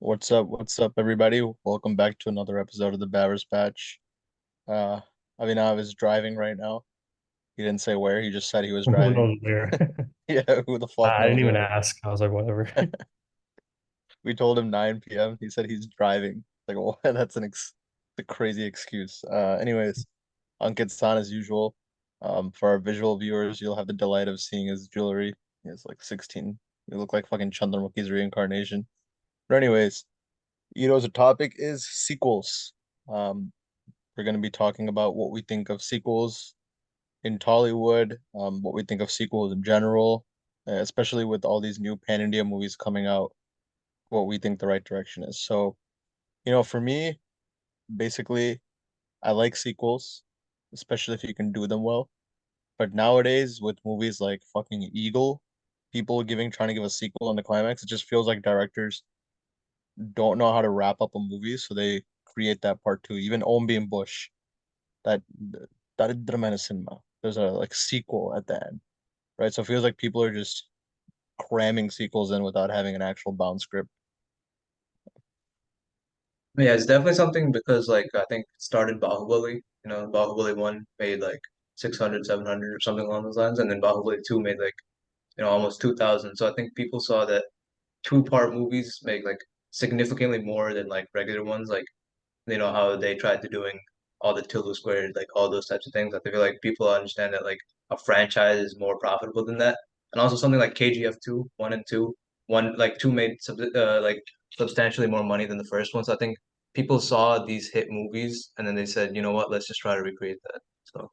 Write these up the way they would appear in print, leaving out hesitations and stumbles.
What's up? What's up, everybody? Welcome back to another episode of the Batters Patch. Uh, I was driving right now. He didn't say where, he just said he was Who driving. knows where? Yeah, who the fuck I didn't knows even where? ask. I was like, whatever. We told him 9 p.m. He said he's driving. Like, well, that's a crazy excuse. Anyways, Ankit-san as usual. For our visual viewers, you'll have the delight of seeing his jewelry. He has like 16. You look like fucking Chandramukhi's reincarnation. But anyways, topic is sequels. Um, We're going to be talking about what we think of sequels in Tollywood, what we think of sequels in general, especially with all these new pan-India movies coming out, what we think the right direction is. So, for me, basically, I like sequels, especially if you can do them well. But nowadays, with movies like fucking Eagle, people trying to give a sequel in the climax, it just feels like directors don't know how to wrap up a movie, so they create that part two. Even Ombi and Bush, that Daridramana cinema. There's a like sequel at the end, right? So it feels like people are just cramming sequels in without having an actual bound script. Yeah, it's definitely something because I think it started Bahubali. Bahubali 1 made like 600, 700 or something along those lines, and then Bahubali 2 made like, almost 2000. So I think people saw that two-part movies make like significantly more than like regular ones, like how they tried to doing all the Tulu squared, like all those types of things. I feel like people understand that like a franchise is more profitable than that. And also something like KGF 2, 1 and 2, one like 2 made like substantially more money than the first one. So I think people saw these hit movies and then they said, you know what, let's just try to recreate that. So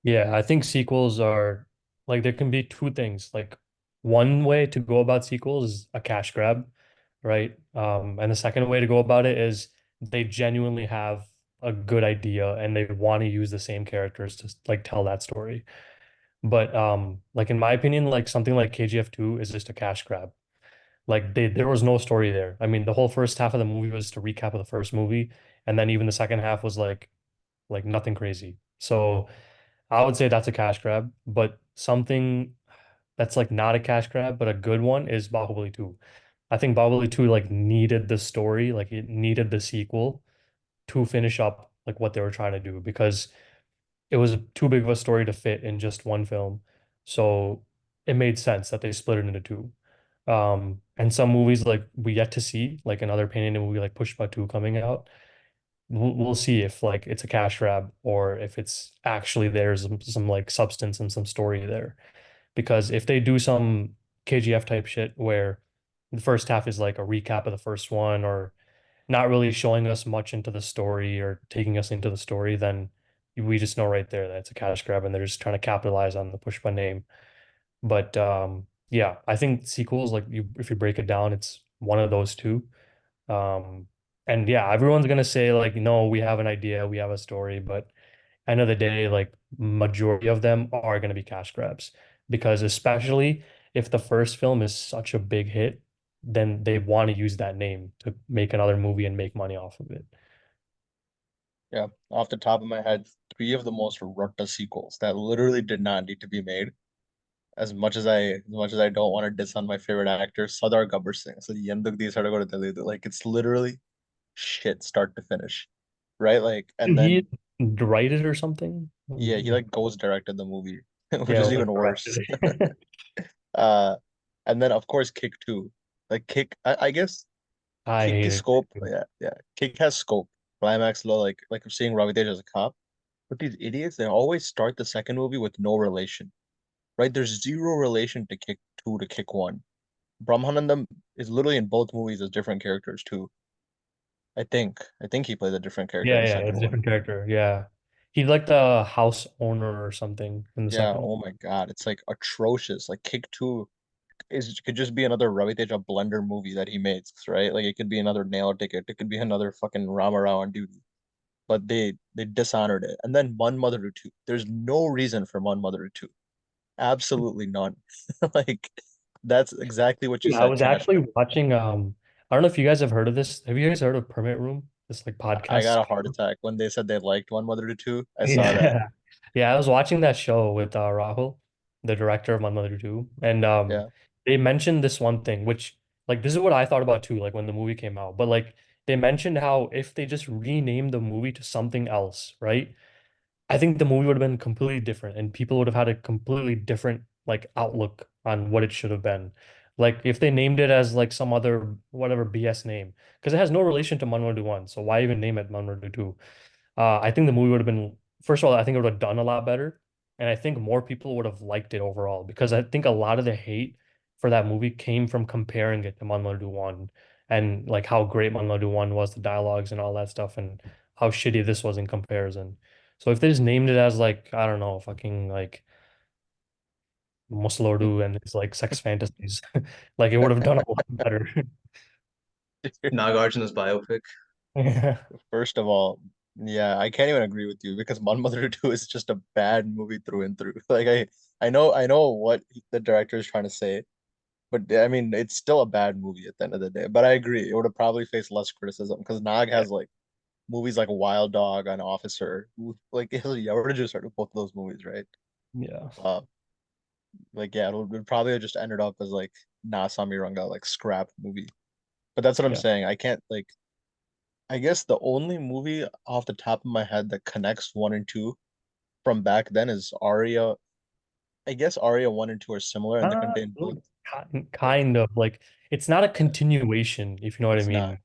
Yeah, I think sequels are like there can be two things. Like one way to go about sequels is a cash grab, right? And the second way to go about it is they genuinely have a good idea and they want to use the same characters to like tell that story. But like in my opinion, like something like KGF 2 is just a cash grab. Like there was no story there. I mean, the whole first half of the movie was to recap of the first movie, and then even the second half was like nothing crazy. So I would say that's a cash grab, but something that's like not a cash grab, but a good one is Bahubali 2. I think Bahubali 2 like needed the story, like it needed the sequel to finish up like what they were trying to do because it was too big of a story to fit in just one film. So it made sense that they split it into two. And some movies like we yet to see, like another Pan-India movie like Pushpa 2 coming out. We'll see if like it's a cash grab or if it's actually there's some like substance and some story there. Because if they do some KGF type shit where the first half is like a recap of the first one or not really showing us much into the story or taking us into the story, then we just know right there that it's a cash grab and they're just trying to capitalize on the Pushpa name. But yeah, I think sequels, like you if you break it down, it's one of those two. Um, and yeah, everyone's gonna say like, no, we have an idea, we have a story, but end of the day, like majority of them are gonna be cash grabs because especially if the first film is such a big hit, then they want to use that name to make another movie and make money off of it. Yeah, off the top of my head, three of the most rutta sequels that literally did not need to be made. As much as I don't want to diss on my favorite actor, Sardar Gabbar Singh. So Yenduk Di Sadago Delhi, like it's literally shit start to finish, right? Like, and Didn't he then write it or something? yeah, he like ghost directed the movie, which Yeah, it is was even like worse. directed. Uh, and then of course Kick 2. Like Kick, I guess I Kick hate is it. scope. Yeah, yeah. Kick has scope. Climax low, like I'm seeing Ravi Tej as a cop. But these idiots, they always start the second movie with no relation, right? There's zero relation to Kick 2 to Kick 1. Brahmanandam is literally in both movies as different characters too. I think he plays a different character in Yeah, the yeah, second it's a one. different character. Yeah. He's like the house owner or something in the Yeah, second one. oh my God, it's like atrocious. Like Kick 2 is could just be another Ravi Teja blender movie that he makes, right? Like it could be another nail ticket. It could be another fucking Rama Rao on duty. But they dishonored it. And then One Mother to Two. There's no reason for One Mother to Two. Absolutely none. Like that's exactly what you I said, was cash actually grab. watching I don't know if you guys have heard of this. Have you guys heard of Permit Room? This like I podcast. got a heart attack when they said they liked One Mother to Two. I saw that. Yeah. Yeah, I was watching that show with Rahul, the director of My Mother Too, and Yeah. they mentioned this one thing, which Like this is what I thought about too, like when the movie came out. But like they mentioned how if they just renamed the movie to something else, right? I think the movie would have been completely different and people would have had a completely different like outlook on what it should have been. Like if they named it as like some other whatever BS name, because it has no relation to Manwadu 1, so why even name it Manwadu 2? I think the movie would have been, first of all, I think it would have done a lot better. And I think more people would have liked it overall because I think a lot of the hate for that movie came from comparing it to Manwadu 1 and like how great Manwadu 1 was, the dialogues and all that stuff, and how shitty this was in comparison. So if they just named it as like, I don't know, fucking like Muslodu and his like sex fantasies, like it would have done a lot better. Nagarjuna's biopic. Yeah. First of all, yeah, I can't even agree with you because Mon Mother 2 is just a bad movie through and through. Like I know what the director is trying to say, but I mean it's still a bad movie at the end of the day. But I agree, it would have probably faced less criticism because Nag Yeah. has like movies like Wild Dog and Officer. Like yeah, we're just start with both of those movies, right? Yeah. Uh, like yeah, it probably have just ended up as like Nasami Ranga like scrap movie. But that's what I'm Yeah. saying. I can't like I guess the only movie off the top of my head that connects one and two from back then is Aria. I guess Aria one and two are similar and they contain both. Like Kind of like it's not a continuation, if you know what I it's not. mean.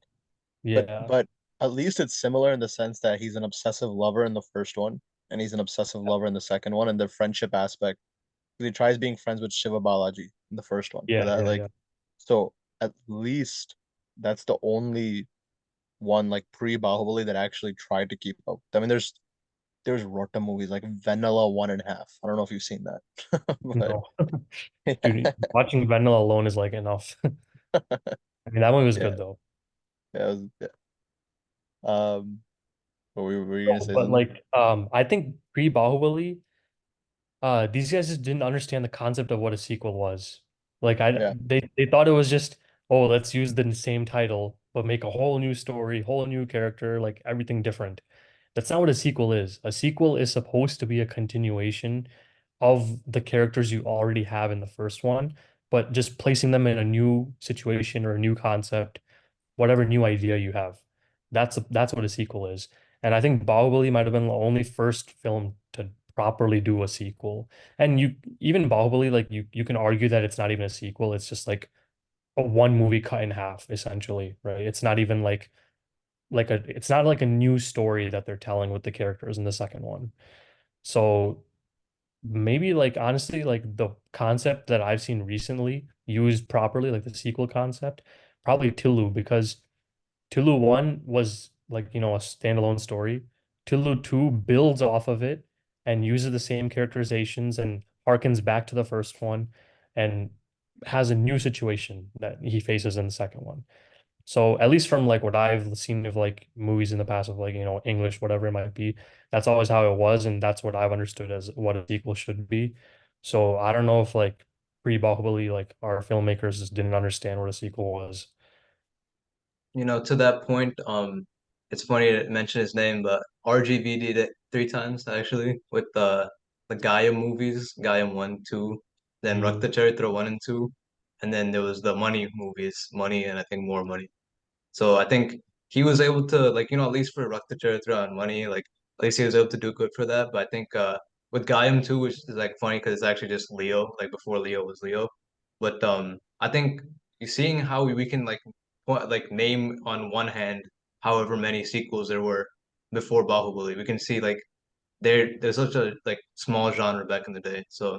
But Yeah. but at least it's similar in the sense that he's an obsessive lover in the first one and he's an obsessive lover in the second one and the friendship aspect. He tries being friends with Shiva Balaji in the first one. But Yeah, that yeah, like yeah. so at least that's the only one like pre-Bahubali that actually tried to keep up. I mean there's Rota movies like Vanilla One and a Half. I don't know if you've seen that. But No. yeah, Dude, watching Vanilla alone is like enough. I mean, that one was yeah, good though. yeah. What were you gonna No, say but something? like, I think pre-Bahubali, these guys just didn't understand the concept of what a sequel was. Like Yeah, they thought it was just, oh, let's use the same title, but make a whole new story, whole new character, like everything different. That's not what a sequel is. A sequel is supposed to be a continuation of the characters you already have in the first one, but just placing them in a new situation or a new concept, whatever new idea you have. That's what a sequel is. And I think Bahubali might have been the only first film to properly do a sequel. And you even Bahubali, like you can argue that it's not even a sequel. It's just like a one movie cut in half, essentially, right? It's not even like it's not like a new story that they're telling with the characters in the second one. So maybe like honestly, like the concept that I've seen recently used properly, like the sequel concept, probably Tulu, because Tulu 1 was like, a standalone story. Tulu 2 builds off of it and uses the same characterizations and harkens back to the first one and has a new situation that he faces in the second one. So at least from like what I've seen of like movies in the past of like, English, whatever it might be, that's always how it was, and that's what I've understood as what a sequel should be. So I don't know if like pre-Bahubali, like our filmmakers just didn't understand what a sequel was. To that point, it's funny to mention his name, but RGV did it three times actually with the Gaia movies, Gaia 1, 2, then Mm, Rakta Charitra 1 and 2, and then there was the Money movies, Money and I think More Money. So I think he was able to like at least for Rakta Charitra and Money, like at least he was able to do good for that. But I think with Gaiam too, which is like funny because it's actually just Leo, like before Leo was Leo. But I think you seeing how we can like like name on one hand however many sequels there were before Bahubali, we can see like there's such a like small genre back in the day. So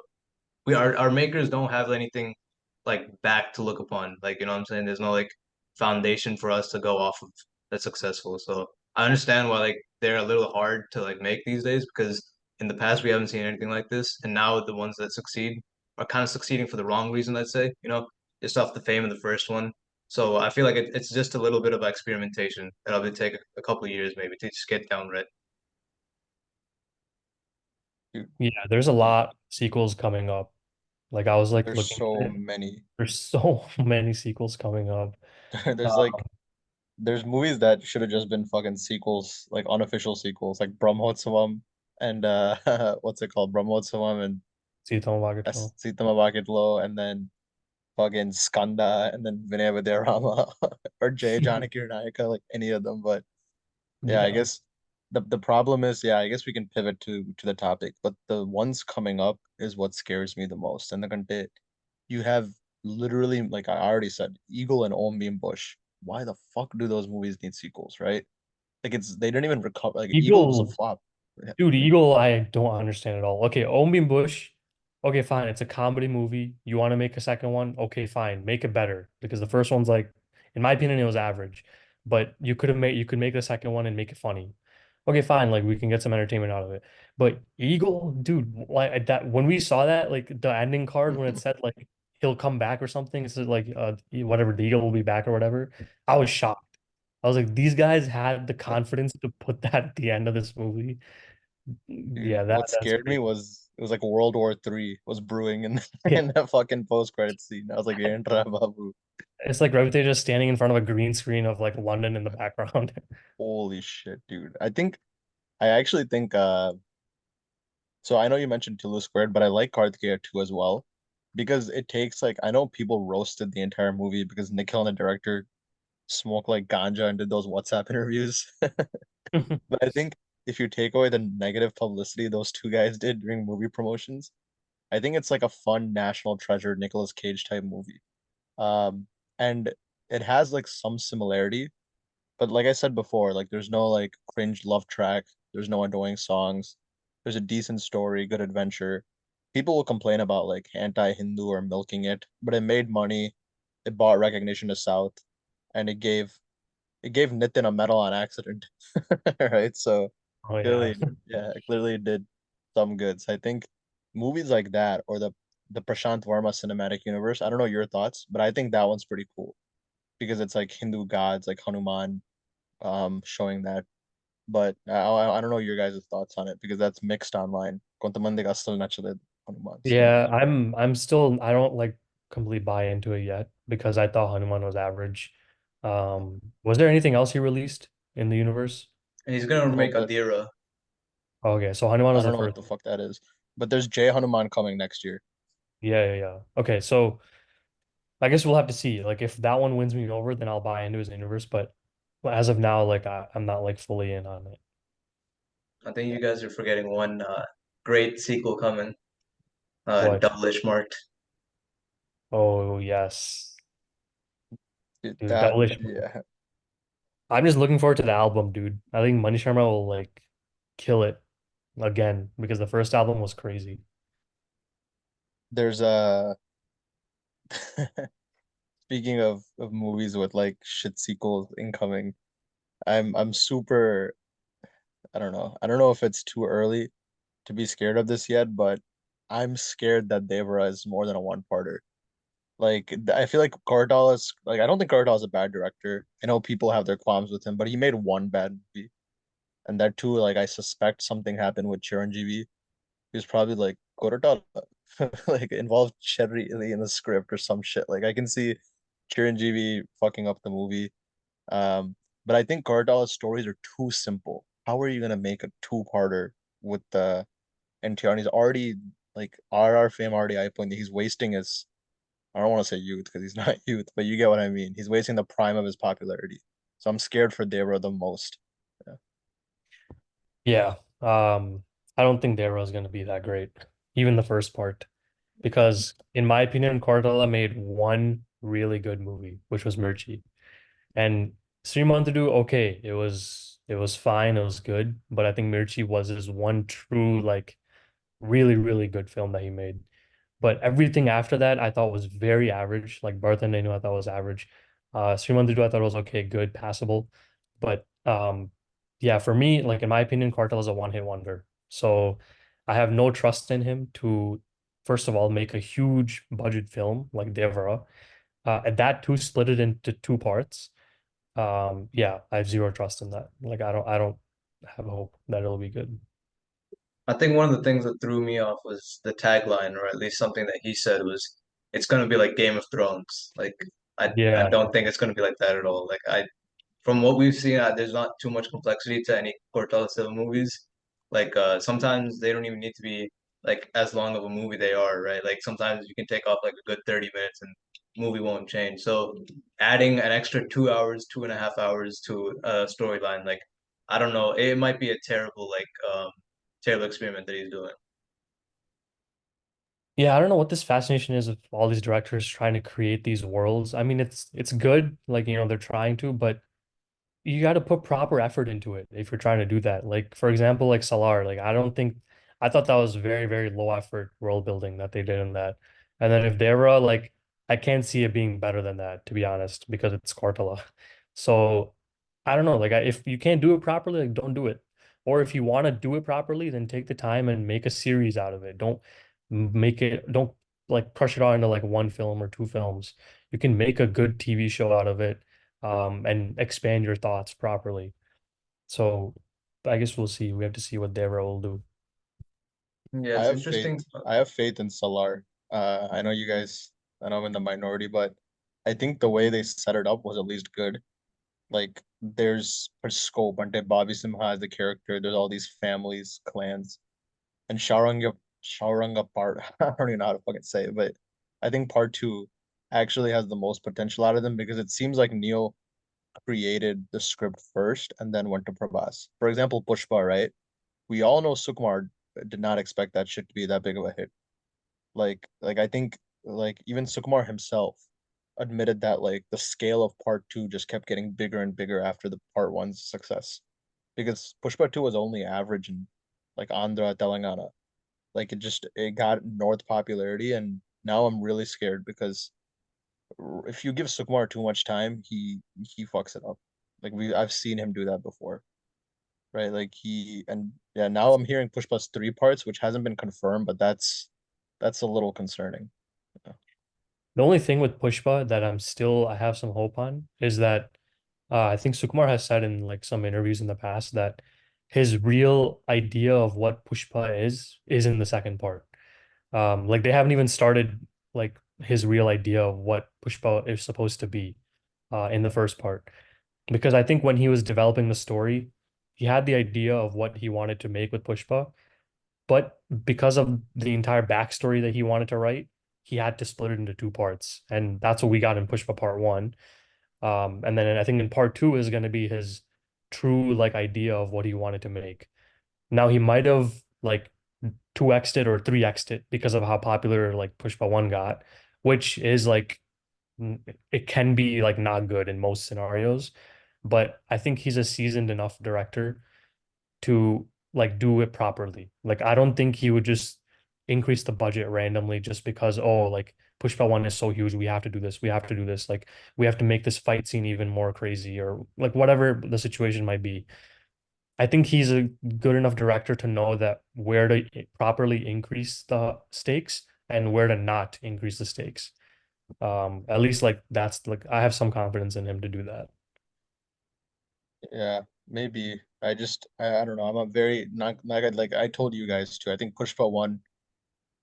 our makers don't have anything like back to look upon. Like, you know what I'm saying? There's no like foundation for us to go off of that's successful. So I understand why like they're a little hard to like make these days because in the past we haven't seen anything like this. And now the ones that succeed are kind of succeeding for the wrong reason, let's say, just off the fame of the first one. So I feel like it's just a little bit of experimentation that'll be take a couple of years maybe to just get down right. dude, yeah, there's a like lot sequels coming up. Like I was like there's looking so at it. many. There's so many sequels coming up. There's Uh, like there's movies that should have just been fucking sequels, like unofficial sequels, like Brahmotsavam and what's it called? Brahmotsavam and Sita Wagito. Sitama Bakitlo, and then fucking Skanda, and then Vinay Vidyanathan or Jay Janaki or Nayaka, like any of them. But yeah, I Yeah. guess the problem is, yeah, I guess we can pivot to the topic, but the ones coming up is what scares me the most. And the content you have literally, like I already said, Eagle and Om Beam Bush. Why the fuck do those movies need sequels, right? Like it's they didn't even recover. Like Eagle was a Eagle flop. Yeah, Dude, Eagle, I don't understand at all. Okay, Omi Bush. Okay, fine. It's a comedy movie. You want to make a second one? Okay, fine. Make it better because the first one's like, in my opinion, it was average. But you could make the second one and make it funny. Okay, fine. Like we can get some entertainment out of it. But Eagle, dude, like that when we saw that, like the ending card when it said like he'll come back or something, it said like whatever, the Eagle will be back or whatever. I was shocked. I was like, these guys had the confidence to put that at the end of this movie. dude. Yeah, What that's scared me crazy. was it was like World War III was brewing in Yeah, in that fucking post-credit scene. I was like, Andra Babu, it's like Revite just standing in front of a green screen of like London in the background. holy shit, dude. I actually think so I know you mentioned Tulu Squared, but I like Karthikeya 2 as well because it takes like I know people roasted the entire movie because Nikhil and the director smoked like ganja and did those WhatsApp interviews. But I think if you take away the negative publicity those two guys did during movie promotions, I think it's like a fun national treasure Nicolas Cage type movie. And it has like some similarity, but like I said before, like there's no like cringe love track, there's no annoying songs, there's a decent story, good adventure. People will complain about like anti-Hindu or milking it, but it made money, it brought recognition to South, and it gave Nitin a medal on accident, right? So Oh yeah. clearly, yeah, clearly it did some good. So I think movies like that or the Prashant Varma cinematic universe, I don't know your thoughts, but I think that one's pretty cool because it's like Hindu gods like Hanuman showing that. But I don't know your guys' thoughts on it because that's mixed online. కొంతమందికి అస్సలు నచ్చలేదు Hanuman. So Yeah, I'm still I don't like completely buy into it yet because I thought Hanuman was average. Was there anything else he released in the universe? And he's gonna no, make but Adira. Okay, so Hanuman I was don't the know what first. the fuck that is. But there's Jay Hanuman coming next year. Yeah, yeah, yeah. Okay, so I guess we'll have to see. Like if that one wins me over, then I'll buy into his universe. But as of now, like I'm not like fully in on it. I think you guys are forgetting one great sequel coming. What? Devilish Marked. Oh yes, Dude, dude, that Devilish. yeah. I'm just looking forward to the album, dude. I think Mani Sharma will like kill it again because the first album was crazy. There's a speaking of movies with like shit sequels incoming, I'm super I don't know. I don't know if it's too early to be scared of this yet, but I'm scared that Devara is more than a one-parter. Like I feel like Koratala is like I don't think Koratala is a bad director. I know people have their qualms with him, but he made one bad movie. And that too, like I suspect something happened with Chiranjeevi. He was probably like Koratala like involved Cherry in the script or some shit. Like I can see Chiranjeevi fucking up the movie. But I think Koratala's stories are too simple. How are you gonna make a two-parter with the NTR? And he's already like RR fame already I point he's wasting his I don't want to say youth because he's not youth, but you get what I mean. He's wasting the prime of his popularity. So I'm scared for Devra the most. Yeah. Yeah. I don't think Dara is gonna be that great, even the first part, because in my opinion, Koratala made one really good movie, which was Mirchi. And Srimanthadu, okay, it was fine, it was good, but I think Mirchi was his one true like really, really good film that he made. But everything after that I thought was very average. Like Bharat and Nenu I thought was average. Srimanthadu I thought was okay, good, passable. But yeah, for me, like in my opinion, Cartel is a one-hit wonder. So I have no trust in him to, first of all, make a huge budget film like Devara. And that too, split it into two parts. Yeah, I have zero trust in that. Like I don't have hope that it'll be good. I think one of the things that threw me off was the tagline, or at least something that he said was, "It's gonna be like Game of Thrones." Like I Yeah. don't think it's gonna be like that at all. Like from what we've seen, there's not too much complexity to any Cortella Silva movies. Like sometimes they don't even need to be like as long of a movie they are, right? Like sometimes you can take off like a good 30 minutes and movie won't change. So adding an extra 2 hours, 2.5 hours to a storyline, like I don't know, it might be a terrible terrible experiment that he's doing. Yeah, I don't know what this fascination is of all these directors trying to create these worlds. I mean, it's good, like they're trying to, but you got to put proper effort into it if you're trying to do that. Like for example, like Salar, like I don't think I thought that was very, very low effort world building that they did in that. And then if Devra, like I can't see it being better than that, to be honest, because it's Cortala. So I don't know, like if you can't do it properly, like don't do it. Or if you want to do it properly, then take the time and make a series out of it. Don't like crush it all into like one film or two films. You can make a good TV show out of it and expand your thoughts properly. So I guess we'll see. We have to see what Devra will do. Yeah, I it's have faith. interesting. I have faith in Salar. I know you guys, I know I'm in the minority, but I think the way they set it up was at least good. Like there's a scope. And Bobby Simha as the character. There's all these families, clans, and Shauranga part. I don't even know how to fucking say it, but I think part two actually has the most potential out of them because it seems like Neil created the script first and then went to Prabhas. For example, Pushpa, right? We all know Sukumar did not expect that shit to be that big of a hit. Like I think like even Sukumar himself admitted that like the scale of part two just kept getting bigger and bigger after the part one's success. Because Pushpa 2 was only average in like Andhra, Telangana. Like it got north popularity and now I'm really scared because if you give Sukumar too much time, he fucks it up. Like I've seen him do that before, right? Like he and yeah, now I'm hearing Pushpa's three parts, which hasn't been confirmed, but that's a little concerning. Yeah. The only thing with Pushpa that I have some hope on is that I think Sukumar has said in like some interviews in the past that his real idea of what Pushpa is in the second part. Like they haven't even started like his real idea of what Pushpa is supposed to be in the first part. Because I think when he was developing the story, he had the idea of what he wanted to make with Pushpa, but because of the entire backstory that he wanted to write, he had to split it into two parts, and that's what we got in Pushpa Part One. And then I think in Part Two is going to be his true like idea of what he wanted to make. Now he might have like 2x'd it or 3x'd it because of how popular like Pushpa One got, which is like it can be like not good in most scenarios. But I think he's a seasoned enough director to like do it properly. Like I don't think he would just increase the budget randomly just because, oh, like Pushpa One is so huge, we have to do this, we have to do this, like we have to make this fight scene even more crazy or like whatever the situation might be. I think he's a good enough director to know that where to properly increase the stakes and where to not increase the stakes. At least like that's like I have some confidence in him to do that. Yeah, maybe. I don't know. I'm a very not like I told you guys too. I think Pushpa 1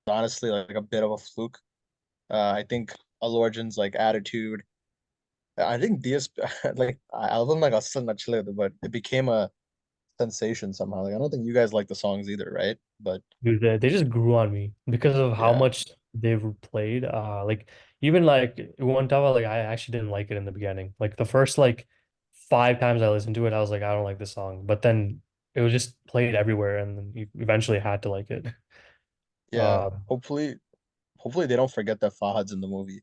honestly like a bit of a fluke. I think Allu Arjun's like attitude. I think DSP like album like asıl nachledu, but it became a sensation somehow. Like I don't think you guys like the songs either, right? But Dude, they just grew on me because of how yeah, much they've played. Like even like Uwantava, like I actually didn't like it in the beginning. Like the first like 5 times I listened to it, I was like, I don't like this song. But then it was just played everywhere, and then you eventually had to like it. yeah. Uh, Hopefully they don't forget that Fahad's in the movie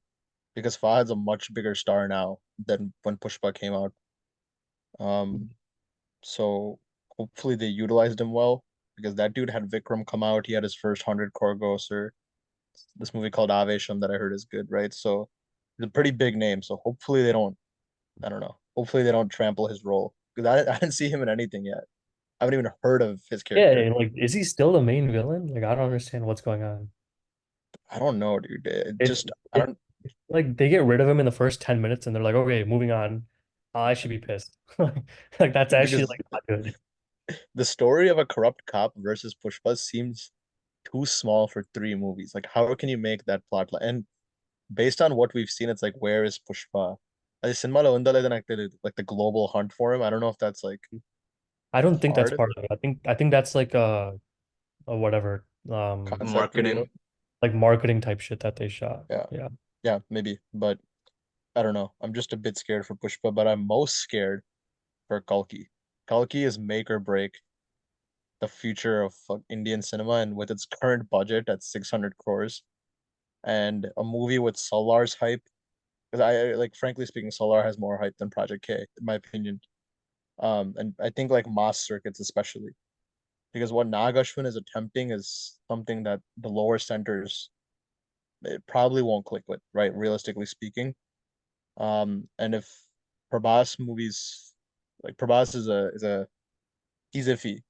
because Fahad's a much bigger star now than when Pushpa came out. Um, so hopefully they utilized him well because that dude had Vikram come out. He had his first 100 crore grosser. This movie called Avesham that I heard is good, right? So he's a pretty big name. So hopefully they don't, I don't know. Hopefully they don't trample his role because I didn't see him in anything yet. I haven't even heard of his character. yeah, like is he still the main villain? Like I don't understand what's going on. I don't know, dude. It If just I if don't like they get rid of him in the first 10 minutes and they're like, okay, moving on, I should be pissed. Like that's actually because like not good. the story of a corrupt cop versus Pushpa seems too small for three movies. Like how can you make that plot line? And based on what we've seen, it's like where is Pushpa? Like సినిమాలో ఉందా లేదా నాకు తెలియదు. Like the global hunt for him. I don't know if that's like I don't think that's part of part it, of it. I think that's like whatever concept creative. Marketing. like marketing type shit that they shot. Yeah. Yeah. Yeah, maybe, but I don't know. I'm just a bit scared for Pushpa, but I'm most scared for Kalki. Kalki is make or break the future of Indian cinema, and with its current budget at 600 crores and a movie with Salar's hype, because like frankly speaking, Salar has more hype than Project K, in my opinion. And I think like mass circuits especially, because what Nag Ashwin is attempting is something that the lower centers it probably won't click with, right? Realistically speaking. And if Prabhas movies, like Prabhas is a he's iffy.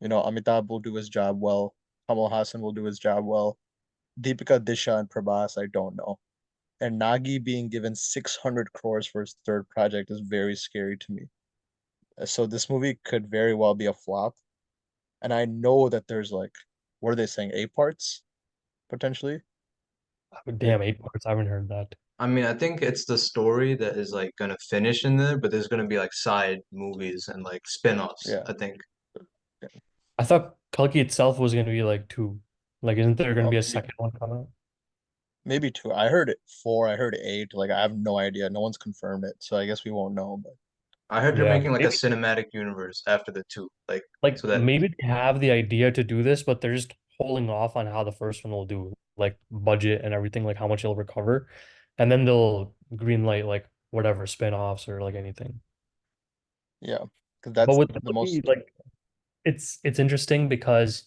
You know, Amitabh will do his job well. Kamal Hassan will do his job well. Deepika Disha and Prabhas, I don't know. And Nagi being given 600 crores for his third project is very scary to me. So this movie could very well be a flop. And I know that there's like, what are they saying? Eight parts potentially. It, Damn, 8 parts. I haven't heard that. I mean, I think it's the story that is like gonna finish in there, but there's gonna be like side movies and like spin-offs, yeah, I think. yeah. I thought Kalki itself was gonna be like two. Like, isn't there gonna be a Maybe second one coming out? maybe two. I heard it four. I heard eight. Like I have no idea. No one's confirmed it, so I guess we won't know. But I heard they're Yeah, making like a maybe cinematic universe after the two, like like so that maybe they have the idea to do this, but they're just holding off on how the first one will do, like budget and everything, like how much it'll recover, and then they'll green light like whatever spin-offs or like anything. yeah, because But that's with the Kalki, most. like it's interesting because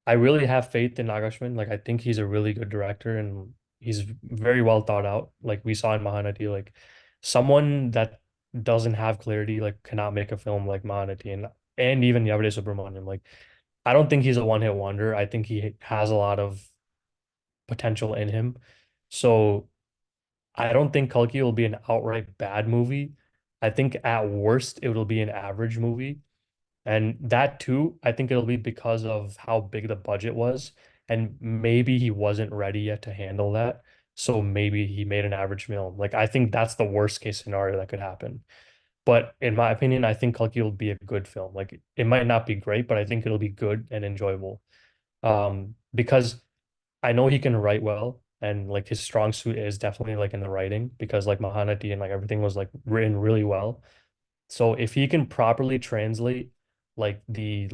I really have faith in Nagashwin. Like I think he's a really good director and he's very well thought out. Like we saw in Mahanati, like someone that doesn't have clarity like cannot make a film like Mahanati and even Yavade Subramaniam. Like I don't think he's a one-hit wonder. I think he has a lot of potential in him. So I don't think Kalki will be an outright bad movie. I think at worst it will be an average movie. And that too, I think it'll be because of how big the budget was. And maybe he wasn't ready yet to handle that. So maybe he made an average film. Like I think that's the worst case scenario that could happen. But in my opinion, I think Kalki will be a good film. Like it might not be great, but I think it'll be good and enjoyable. Because I know he can write well and like his strong suit is definitely like in the writing because like Mahanati and like everything was like written really well. So if he can properly translate like the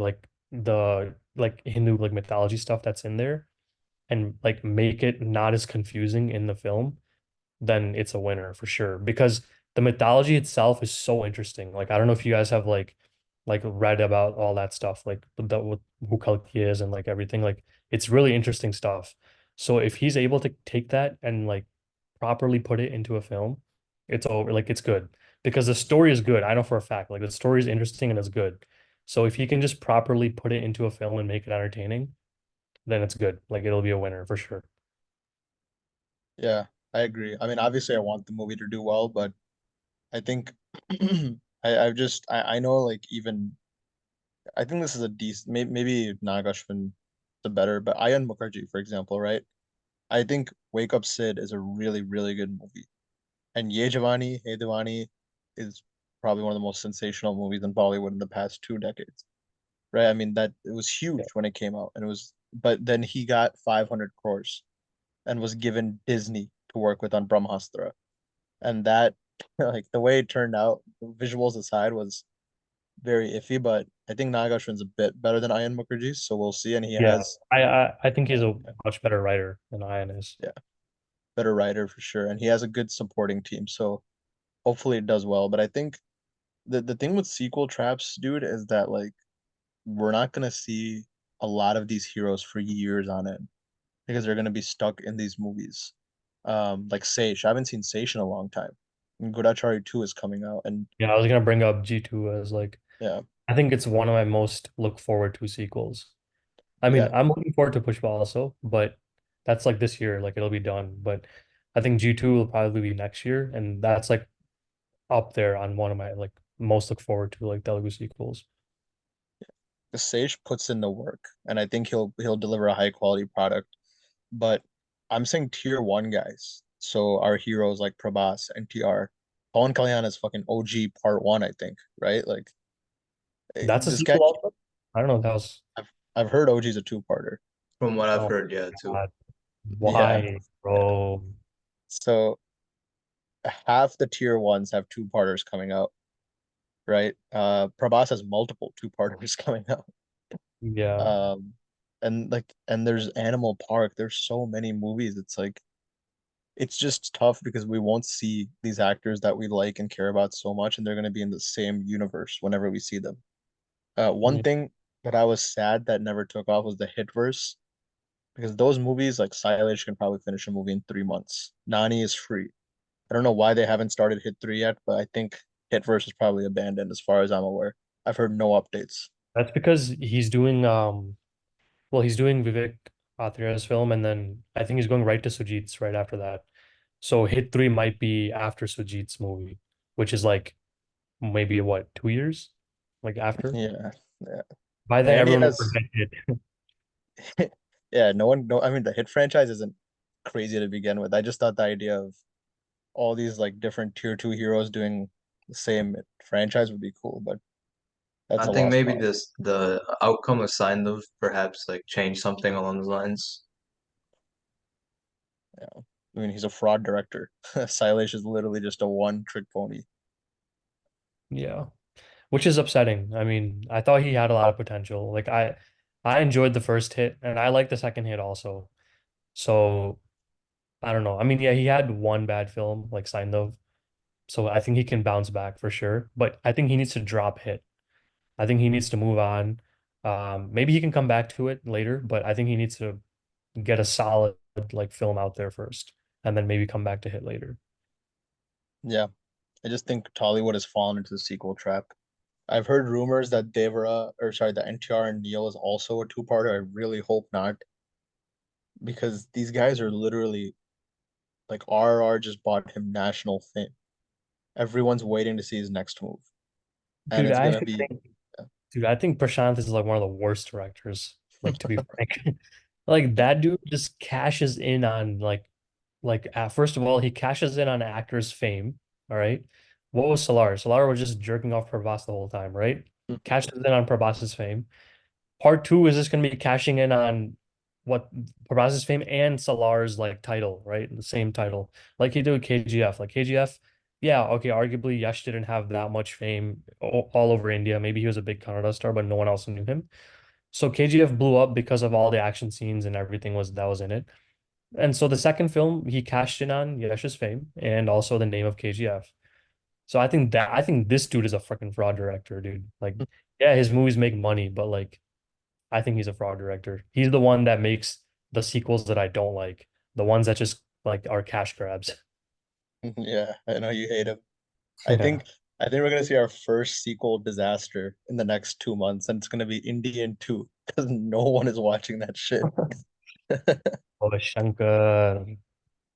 Hindu like mythology stuff that's in there and like make it not as confusing in the film, then it's a winner for sure. Because the mythology itself is so interesting. Like I don't know if you guys have like read about all that stuff, like with who Kalki is and like everything. Like it's really interesting stuff. So if he's able to take that and like properly put it into a film, it's over. Like it's good because the story is good. I know for a fact. Like the story is interesting and it's good. So if he can just properly put it into a film and make it entertaining, then it's good. Like it'll be a winner for sure. Yeah, I agree. I mean, obviously, I want the movie to do well, but I think I know like even I think this is a decent maybe Nagashvin the better, but Ayan Mukherjee, for example, right? I think Wake Up Sid is a really, really good movie. And Ye Jawani, Hey Diwani is probably one of the most sensational movies in Bollywood in the past 2 decades. Right? I mean that it was Yeah. huge when it came out and it was but then he got 500 crores and was given Disney to work with on Brahmastra. And that like the way it turned out, visuals aside, was very iffy, but I think Nagashwin's a bit better than Ayan Mukherjee, so we'll see. And he Yeah. has I think he's yeah, a yeah, much better writer than Ian is. yeah, better writer for sure. And he has a good supporting team. So hopefully it does well. But I think the thing with sequel traps, dude, is that like we're not gonna see a lot of these heroes for years on end because they're gonna be stuck in these movies. Like Seish. I haven't seen Seish in a long time. And Gurachari 2 is coming out, and Yeah, I was gonna bring up G2 as like yeah, I think it's one of my most look forward to sequels. I mean, yeah, I'm looking forward to Pushpa also, but that's like this year, like it'll be done. But I think G2 will probably be next year, and that's like up there on one of my like most look forward to like Telugu sequels. the Sage puts in the work, and I think he'll deliver a high quality product. But I'm saying tier one guys. So our heroes like Prabhas, NTR, Pawan Kalyan is fucking OG part one, I think, right? Like That's a this guy, sequel also? I don't know if that was I've heard OG's a two-parter. from what I've oh heard, yeah, too. God. Yeah, Why, yeah. bro? So half the tier ones have two-parters coming out, right? Prabhas has multiple two-parters coming out. Yeah. Um, and there's Animal Park. There's so many movies. It's like it's just tough because we won't see these actors that we like and care about so much, and they're going to be in the same universe whenever we see them. One Yeah. thing that I was sad that never took off was the hit verse because those movies, like Silage can probably finish a movie in 3 months. Nani is free. I don't know why they haven't started Hit 3 yet, but I think Hit verse is probably abandoned as far as I'm aware. I've heard no updates. That's because he's doing well, he's doing Vivek Athreya's film, and then I think he's going right to Sujit's right after that. So Hit 3 might be after Sujit's movie, which is like maybe what, 2 years? Like after? Yeah, yeah. By then And he everyone will has forget it. yeah, no one no I mean the Hit franchise isn't crazy to begin with. I just thought the idea of all these like different tier two heroes doing the same franchise would be cool, but that's I a think lost maybe cause. this the outcome of Sign of perhaps like change something along those lines. Yeah. I mean, he's a fraud director. Silesh is literally just a one-trick pony. Yeah. Which is upsetting. I mean, I thought he had a lot of potential. Like I enjoyed the first hit and I like the second hit also. So I don't know. I mean, yeah, he had one bad film, like Sign of. So I think he can bounce back for sure. But I think he needs to drop hit. I think he needs to move on. Maybe he can come back to it later, but I think he needs to get a solid like film out there first, and then maybe come back to hit later. Yeah, I just think Tollywood has fallen into the sequel trap. I've heard rumors that Devara, or sorry, that NTR and Neil is also a two-parter. I really hope not, because these guys are literally like RRR just bought him national fame. Everyone's waiting to see his next move, and Dude, it's I gonna actually be think, dude, I think Prashanth is like one of the worst directors. Like to be frank, like that dude just cashes in on first of all, he cashes in on actors' fame. All right. What was Solar? Solar was just jerking off Prabhas the whole time, right? Cashes in on Prabhas's fame. Part two is just gonna be cashing in on what Prabhas's fame and Salar's like title, right? The same title. Like he did with KGF. Like KGF, yeah, okay, arguably Yash didn't have that much fame all over India. Maybe he was a big Kannada star, but no one else knew him. So KGF blew up because of all the action scenes and everything was that was in it. And so the second film, he cashed in on Yash's fame and also the name of KGF. So I think this dude is a freaking fraud director, dude. Like, yeah, his movies make money, but like I think he's a fraud director. He's the one that makes the sequels that I don't like, the ones that just like are cash grabs. yeah, I know you hate him. I Yeah. think I think we're gonna see our first sequel disaster in the next 2 months, and it's gonna be Indian 2 because no one is watching that shit. Oh, Shankar.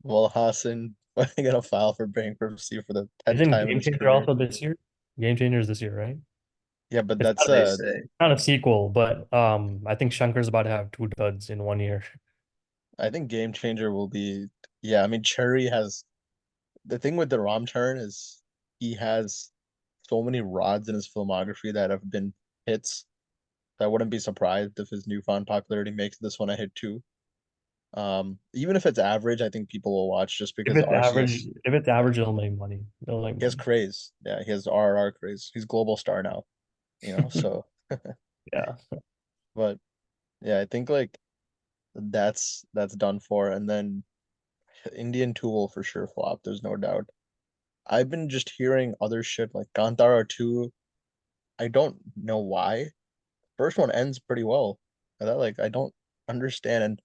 Well, Hassan finally gonna file for bankruptcy for the 10th Isn't time in Game his Changer career. also this year? Game Changer's this year, right? Yeah, but It's that's They say. not a sequel, but I think Shankar's about to have two duds in 1 year. I think Game Changer will be yeah, I mean Cherry has the thing with the Ram Charan is he has so many rods in his filmography that have been hits. I wouldn't be surprised if his newfound popularity makes this one a hit too. Even if it's average, I think people will watch just because RCS. If it's Yeah, average, it'll make money. It'll make he has money. craze. Yeah, he has RRR craze. He's global star now. So Yeah. but yeah, I think like that's done for. And then Indian 2 will for sure flop. There's no doubt. I've been just hearing other shit like Kantara 2. I don't know why. First one ends pretty well. That like I don't understand. And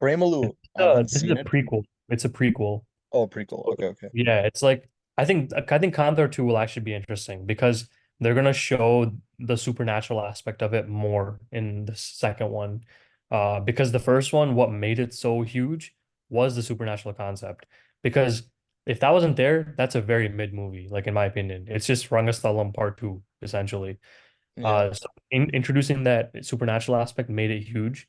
Premalu, I haven't This is a seen it. prequel. It's a prequel. Oh, prequel. Okay, okay. Yeah, it's like I think Conthor 2 will actually be interesting because they're gonna show the supernatural aspect of it more in the second one. Because the first one, what made it so huge was the supernatural concept. Because if that wasn't there, that's a very mid movie, like in my opinion. It's just Rangasthalam Part 2, essentially. Yeah. So introducing that supernatural aspect made it huge.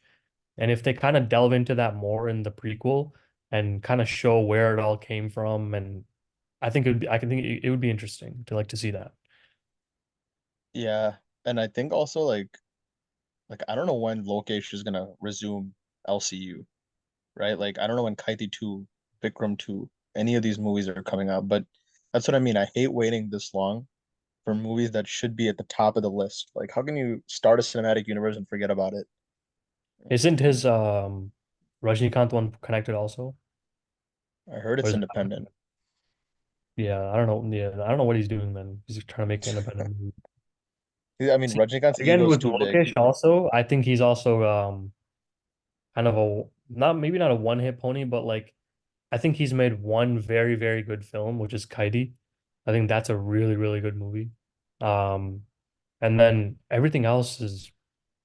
And if they kind of delve into that more in the prequel and kind of show where it all came from, and I think it would be, I can think it would be interesting to like to see that. Yeah. And I think also like I don't know when Lokesh is gonna resume LCU, right? Like I don't know when Kaiti 2, Vikram 2. any of these movies that are coming out. But that's what I mean. I hate waiting this long for movies that should be at the top of the list. Like, how can you start a cinematic universe and forget about it? Isn't his Rajnikant one connected also? I heard Or it's is it independent. yeah, I don't know. Yeah, I don't know what he's doing then. He's trying to make an independent movie. I mean, See, Rajnikant's again ego is with too big. Lokesh also, I think he's also kind of a not maybe not a one-hit pony, but like I think he's made one very, very good film, which is Kaidi. I think that's a really, really good movie. Um, and then everything else is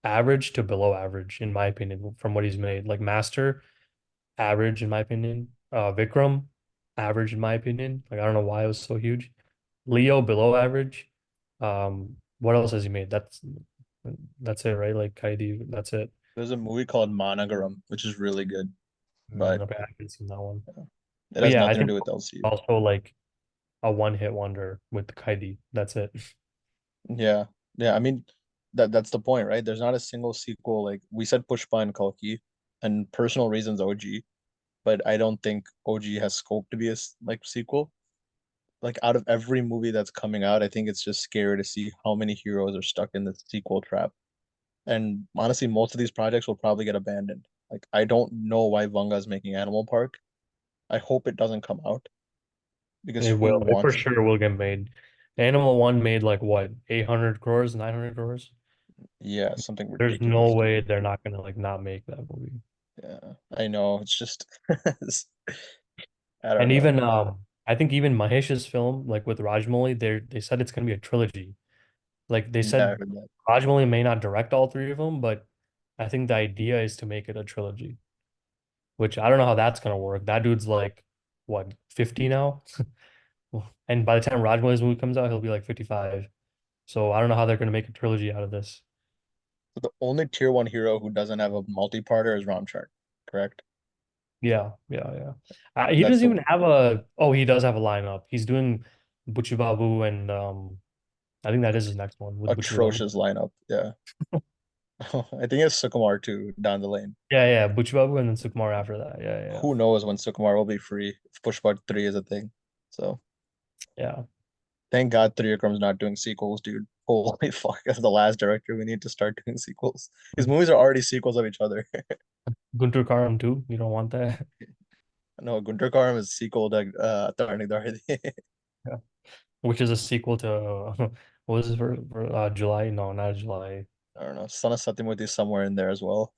average to below average, in my opinion, from what he's made. Like Master, average in my opinion. Vikram, average in my opinion. Like I don't know why it was so huge. Leo, below average. What else has he made? That's it, right? Like Kaidi, that's it. There's a movie called Managaram, which is really good, but Okay, I haven't seen that one. it But has yeah, I nothing to think do with LCU. also like a one-hit wonder with Kaidi. That's it. Yeah, yeah. I mean, that's the point, right? There's not a single sequel. Like we said, Pushpa and Kalki, and personal reasons OG, but I don't think OG has scope to be a like sequel. Like out of every movie that's coming out, I think it's just scary to see how many heroes are stuck in the sequel trap. And honestly, most of these projects will probably get abandoned. Like I don't know why Vanga is making Animal Park. I hope it doesn't come out because It who will. It for wants? sure will get made. Animal One made like what, 800 crores, 900 crores? Yeah, something There's no ridiculous, dude. way they're not gonna like not make that movie. Yeah, I know. It's just I don't And know. even I think even Mahesh's film, like with Rajmouli, they said it's gonna be a trilogy. Like they Yeah, I said heard that. Rajmouli may not direct all three of them, but I think the idea is to make it a trilogy, which I don't know how that's gonna work. That dude's like what, 50 now? And by the time Rajmouli's movie comes out, he'll be like 55. So I don't know how they're gonna make a trilogy out of this. So the only tier one hero who doesn't have a multi-parter is Ramchar, correct? Yeah, yeah, yeah. He That's doesn't the even have a. Oh, he does have a lineup. He's doing Butchi Babu and I think that is his next one with Butchi Babu. atrocious lineup. Yeah. I think it's Sukumar too down the lane. Yeah, yeah, Butchi Babu and then Sukumar after that. Yeah, yeah, Who knows when Sukumar will be free if Pushpa 3 is a thing. So yeah. thank God Trivikram's not doing sequels, dude. Holy fuck, as the last director, we need to start doing sequels. His movies are already sequels of each other. Guntur Karam too. You don't want that. No, Guntur Karam is sequel to Tarnik Dardi. Yeah. Which is a sequel to what was it for July? No, not July. I don't know. Son of Satyamurthy is somewhere in there as well.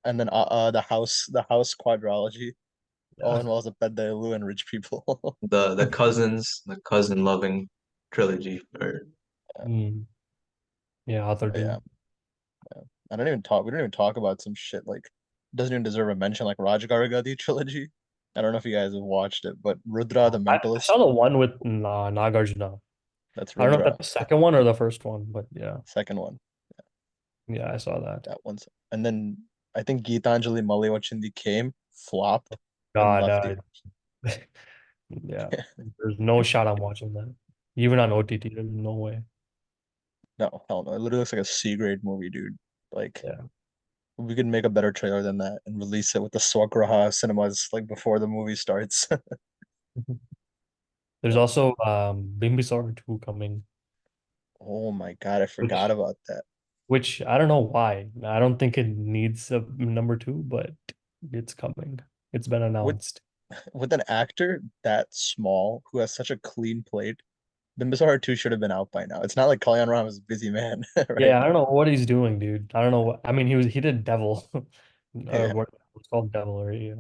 And then the house quadrology. All Yeah. in well as a Pedailu and rich people. The cousin loving trilogy, or Mm. Yeah, other Yeah. dude. Yeah. We don't even talk about some shit like doesn't even deserve a mention like Raj Garagadi trilogy. I don't know if you guys have watched it, but Rudra the I saw Mentalist, the one with Nagarjuna. that's I don't know if Rudra, that's the second one or the first one, but yeah. second one. Yeah, I saw that. That one's and then I think Geetanjali Maliwachindi came, flopped, and God, left you. yeah. There's no shot I'm watching that. Even on OTT, there's no way. No, hell no. It literally looks like a C grade movie, dude. Like Yeah. we could make a better trailer than that and release it with the Swagraha cinemas like before the movie starts. There's Yeah. also Bimbisar 2 coming, Oh my God, I forgot which about that. which I don't know why. I don't think it needs a number two, but it's coming. It's been With announced. with an actor that small who has such a clean plate, Bimbisara 2 should have been out by now. It's not like Kalyan Ram is a busy man, right? Yeah, I don't know what he's doing, dude. I don't know what, I mean, he did Devil, or Yeah. what it's called, Devil, or yeah.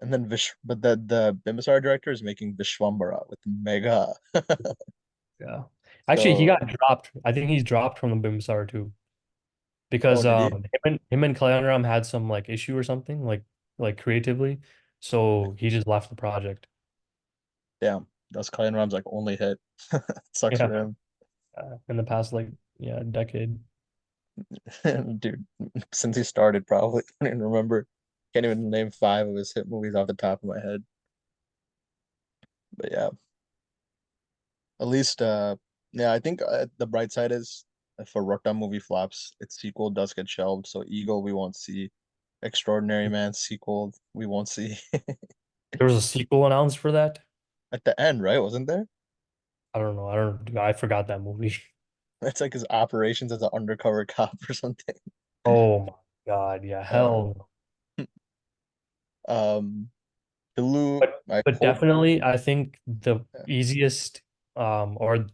And then but the Bimbisara director is making Vishwambara with Mega. Yeah. Actually, he So, got dropped. I think he's dropped from the Bimsar too. oh, Because did he? him and Kalyanram had some like issue or something like creatively, so he just left the project. Damn, that's Kalyan Ram's like only hit. Sucks Yeah, for him. in the past like yeah decade. Dude, since he started, probably. I don't even remember. Can't even name five of his hit movies off the top of my head. But yeah, at least, yeah, I think the bright side is if a Rotta movie flops, its sequel does get shelved. So Eagle, we won't see. Extraordinary Man sequel, we won't see. There was a sequel announced for that. At the end, right? Wasn't there? I don't know. I forgot that movie. It's like his operations as an undercover cop or something. Oh my God. Yeah, Uh, hell no. um, Hulu, I But hope. definitely I think the Yeah, easiest or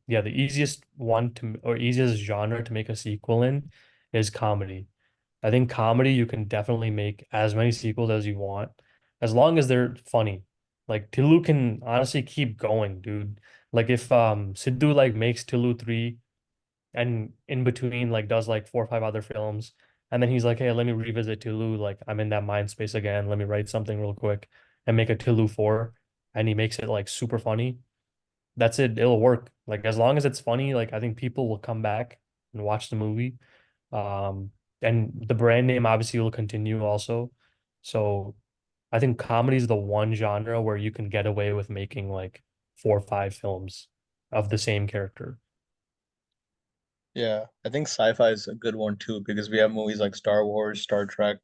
yeah, the easiest one to or easiest genre to make a sequel in is comedy. I think comedy you can definitely make as many sequels as you want, as long as they're funny. Like Tilu can honestly keep going, dude. Like if Sidhu like makes Tilu 3 and in between like does like 4 or 5 other films, and then he's like, hey, let me revisit Tilu, like I'm in that mind space again. Let me write something real quick and make a Tilu 4, and he makes it like super funny. That's it. It'll work. Like as long as it's funny, like I think people will come back and watch the movie. Um, and the brand name obviously will continue also. So I think comedy is the one genre where you can get away with making like 4 or 5 films of the same character. yeah. I think sci-fi is a good one too because we have movies like Star Wars, Star Trek.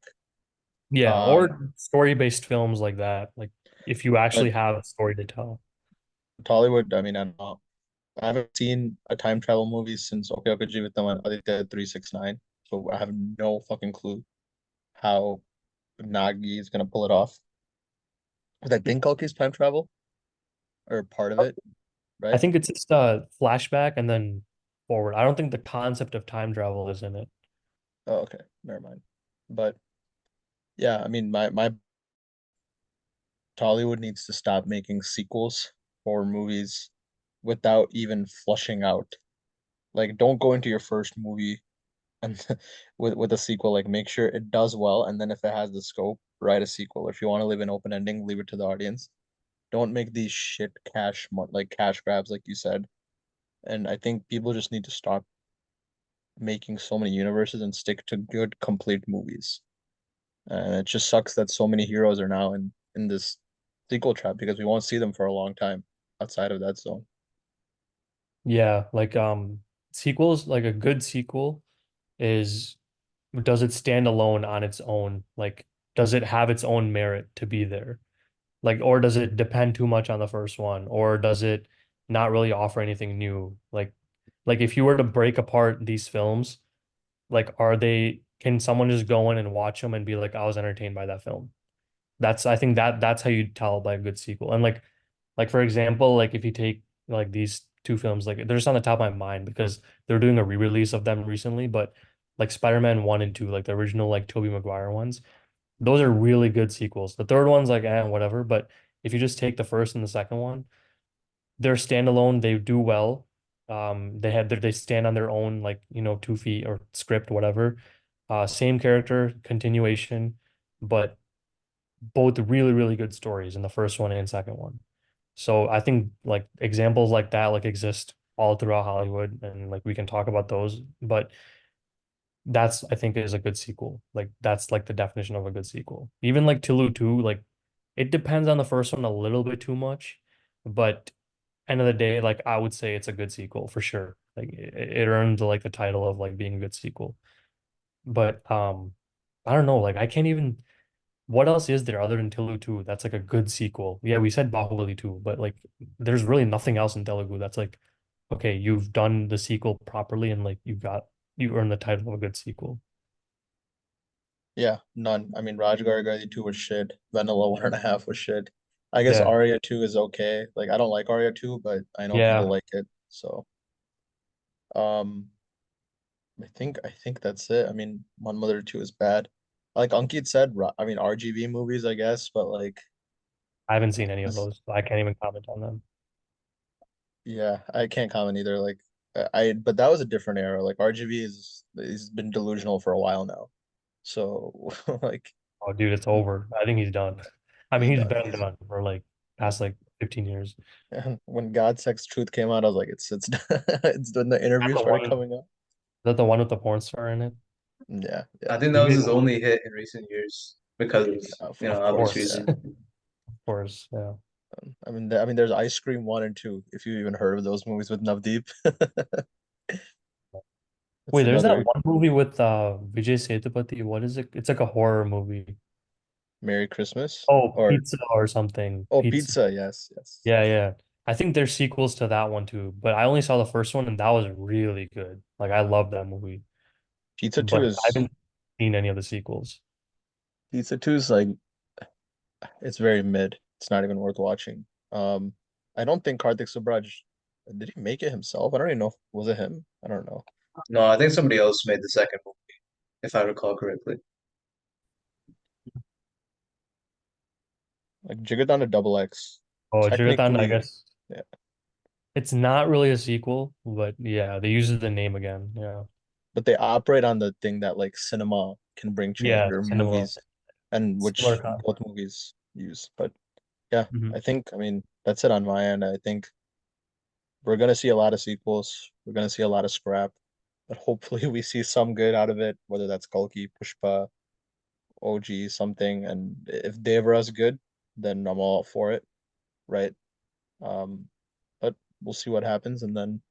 Yeah, Um, or story-based films like that. Like if you but actually have a story to tell. Tollywood, I mean, I don't know. I haven't seen a time travel movie since Okay Okay Jeevitam and Aditya 369, so I have no fucking clue how Nagi is gonna pull it off. Because I think Kalki's time travel or part of it, I right? think it's just a flashback and then forward. I don't think the concept of time travel is in it. Oh, okay, never mind. But yeah, I mean, my Tollywood needs to stop making sequels for movies without even flushing out. Like, don't go into your first movie and with a sequel. Like, make sure it does well, and then if it has the scope, write a sequel. If you want to leave an open ending, leave it to the audience. Don't make these shit like cash grabs, like you said. And I think people just need to stop making so many universes and stick to good, complete movies. And it just sucks that so many heroes are now in this sequel trap because we won't see them for a long time outside of that zone. Yeah, like sequels, like a good sequel is does it stand alone on its own? Like does it have its own merit to be there? Like or does it depend too much on the first one? Or does it not really offer anything new? Like if you were to break apart these films, like are they can someone just go in and watch them and be like, I was entertained by that film? I think that's how you tell by a good sequel. And like for example, like if you take like these two films, like they're just on the top of my mind because they're doing a re-release of them recently, but like Spider-Man 1 and 2, like the original like Tobey Maguire ones, those are really good sequels. The third one's like whatever, but if you just take the first and the second one, they're standalone, they do well. They stand on their own like, 2 feet or script, whatever. Same character, continuation, but both really, really good stories in the first one and second one. So I think like examples like that like exist all throughout Hollywood and like we can talk about those, but that's I think is a good sequel. Like that's like the definition of a good sequel. Even like Tulu 2, like it depends on the first one a little bit too much, but end of the day, like I would say it's a good sequel for sure. Like it earned like the title of like being a good sequel. But I don't know, like I can't even what else is there other than Telugu 2 that's like a good sequel? Yeah, we said Bahubali 2, but like there's really nothing else in Telugu that's like, okay, you've done the sequel properly and like you earned the title of a good sequel. Yeah, none. I mean, Raj Gargadi 2 was shit. Vanilla 1.5 was shit. I guess Yeah. Arya 2 is okay. Like, I don't like Arya 2, but I know people Yeah. like it. So, um, I think that's it. I mean, One Mother 2 is bad. Like Ankit said, I mean, RGB movies, I guess, but like, I haven't seen any of this, those. So I can't even comment on them. yeah, I can't comment either. Like, but that was a different era. Like, RGB he's been delusional for a while now. So, like, Oh, dude, it's over. I think he's done. I he's mean, he's done. been done for like past like 15 years. And when God Sex Truth came out, I was like, it's it's when the That's interview the started one. Is coming up. that the one with the porn star in it? Yeah, I yeah, think He that was made his one. only hit in recent years because of, of Of obvious course, course. yeah. reasons. Of course. Yeah. I mean, there's Ice Cream 1 and 2. If you even heard of those movies with Navdeep, it's Wait, there's that another. one movie with Vijay Sethupathi. What is it? It's like a horror movie. Merry Christmas Oh, or Pizza or something. oh Pizza. Pizza, yes, yes. Yeah, yeah. I think there's sequels to that one too, but I only saw the first one and that was really good. Like I love that movie, Pizza 2 but I is haven't seen any of the sequels. Pizza 2 is like it's very mid. It's not even worth watching. I don't think Karthik Subraj did he make it himself? I don't even know. Was it him? I don't know. No, I think somebody else made the second movie, if I recall correctly. Like Jigadon to Double X. Oh, Jiraitan, I Technically, guess yeah, it's not really a sequel, but yeah, they use the name again. Yeah. but they operate on the thing that like cinema can bring Yeah, change or cinema. movies, and Similar which concept. both movies use. But yeah, Hmm. I mean that's it on my end. I think we're gonna see a lot of sequels. We're gonna see a lot of scrap, but hopefully we see some good out of it, whether that's Kalki, Pushpa, OG, something. And if Devra's good, then I'm all for it, right? Um, but we'll see what happens, and then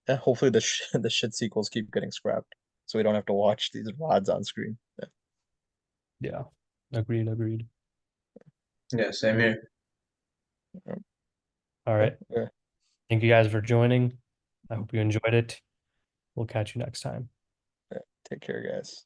yeah, hopefully the shit sequels keep getting scrapped, so we don't have to watch these rods on screen. Yeah. Yeah. Agreed, agreed. Yeah, same here. All Yeah. right. Yeah. Thank you guys for joining. I hope you enjoyed it. We'll catch you next time. Yeah. Take care, guys.